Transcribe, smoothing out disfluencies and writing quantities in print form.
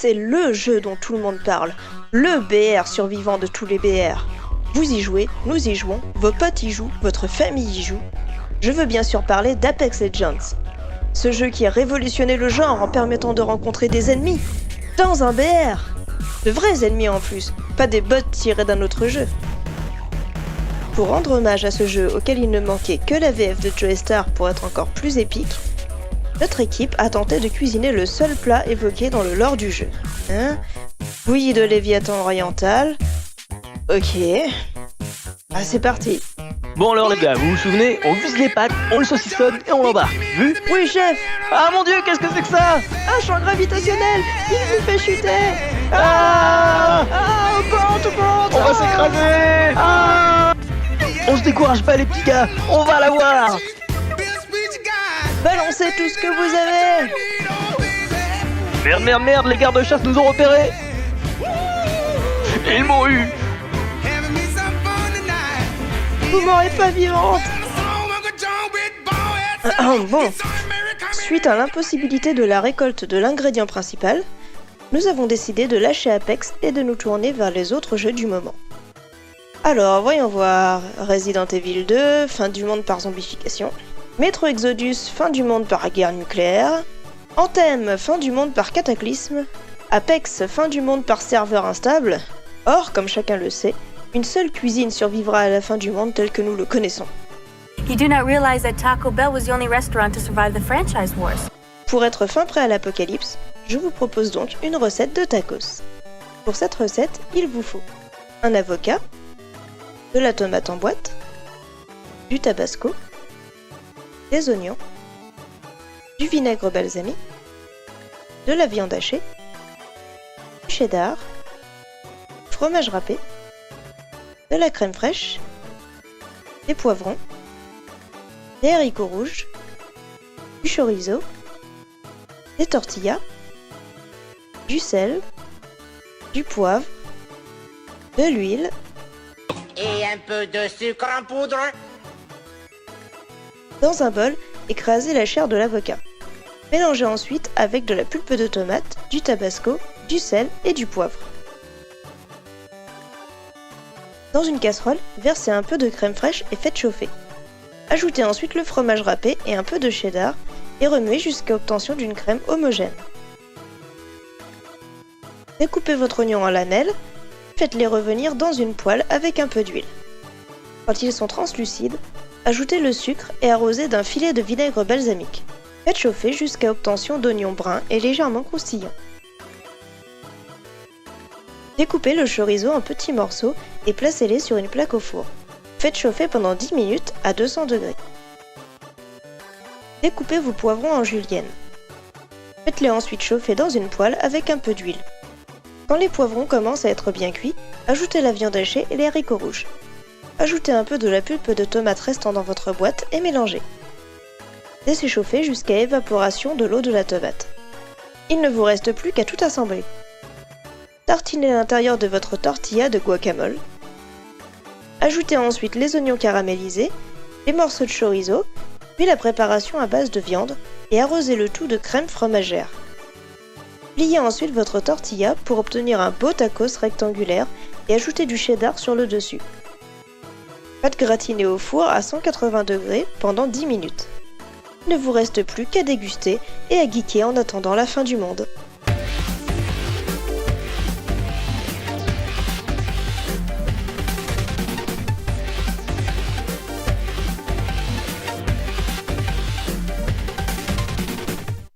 c'est LE jeu dont tout le monde parle, le BR survivant de tous les BR. Vous y jouez, nous y jouons, vos potes y jouent, votre famille y joue. Je veux bien sûr parler d'Apex Legends. Ce jeu qui a révolutionné le genre en permettant de rencontrer des ennemis dans un BR. De vrais ennemis en plus, pas des bots tirés d'un autre jeu. Pour rendre hommage à ce jeu auquel il ne manquait que la VF de Joestar pour être encore plus épique, notre équipe a tenté de cuisiner le seul plat évoqué dans le lore du jeu. Bouillie de Léviathan oriental. Ok. Ah, c'est parti. Bon alors les gars, vous vous souvenez, on vise les pâtes, on le saucissonne et on l'embarque. Vu? Oui, chef. Ah mon dieu, qu'est-ce que c'est que ça? Un champ gravitationnel. Il vous fait chuter. Au ventre. On va s'écraser. On se décourage pas les petits gars, on va l'avoir. Balancez tout ce que vous avez. Merde, les gardes-chasse nous ont repérés. Ils m'ont eu. Vous m'aurez pas vivante. Bon. Suite à l'impossibilité de la récolte de l'ingrédient principal, nous avons décidé de lâcher Apex et de nous tourner vers les autres jeux du moment. Alors, voyons voir. Resident Evil 2, fin du monde par zombification. Metro Exodus, fin du monde par guerre nucléaire. Anthem, fin du monde par cataclysme. Apex, fin du monde par serveur instable. Or, comme chacun le sait, une seule cuisine survivra à la fin du monde tel que nous le connaissons. You do not realize that Taco Bell was the only restaurant to survive the franchise wars. Pour être fin prêt à l'apocalypse, je vous propose donc une recette de tacos. Pour cette recette, il vous faut un avocat, de la tomate en boîte, du tabasco, des oignons, du vinaigre balsamique, de la viande hachée, du cheddar, fromage râpé, de la crème fraîche, des poivrons, des haricots rouges, du chorizo, des tortillas, du sel, du poivre, de l'huile et un peu de sucre en poudre. Dans un bol, écrasez la chair de l'avocat. Mélangez ensuite avec de la pulpe de tomate, du tabasco, du sel et du poivre. Dans une casserole, versez un peu de crème fraîche et faites chauffer. Ajoutez ensuite le fromage râpé et un peu de cheddar et remuez jusqu'à l'obtention d'une crème homogène. Découpez votre oignon en lamelles, faites-les revenir dans une poêle avec un peu d'huile. Quand ils sont translucides, ajoutez le sucre et arrosez d'un filet de vinaigre balsamique. Faites chauffer jusqu'à obtention d'oignons bruns et légèrement croustillants. Découpez le chorizo en petits morceaux et placez-les sur une plaque au four. Faites chauffer pendant 10 minutes à 200 degrés. Découpez vos poivrons en julienne. Faites-les ensuite chauffer dans une poêle avec un peu d'huile. Quand les poivrons commencent à être bien cuits, ajoutez la viande hachée et les haricots rouges. Ajoutez un peu de la pulpe de tomate restant dans votre boîte et mélangez. Laissez chauffer jusqu'à évaporation de l'eau de la tomate. Il ne vous reste plus qu'à tout assembler. Tartinez l'intérieur de votre tortilla de guacamole. Ajoutez ensuite les oignons caramélisés, les morceaux de chorizo, puis la préparation à base de viande et arrosez le tout de crème fromagère. Pliez ensuite votre tortilla pour obtenir un beau tacos rectangulaire et ajoutez du cheddar sur le dessus. Faites gratiner au four à 180 degrés pendant 10 minutes. Il ne vous reste plus qu'à déguster et à geeker en attendant la fin du monde.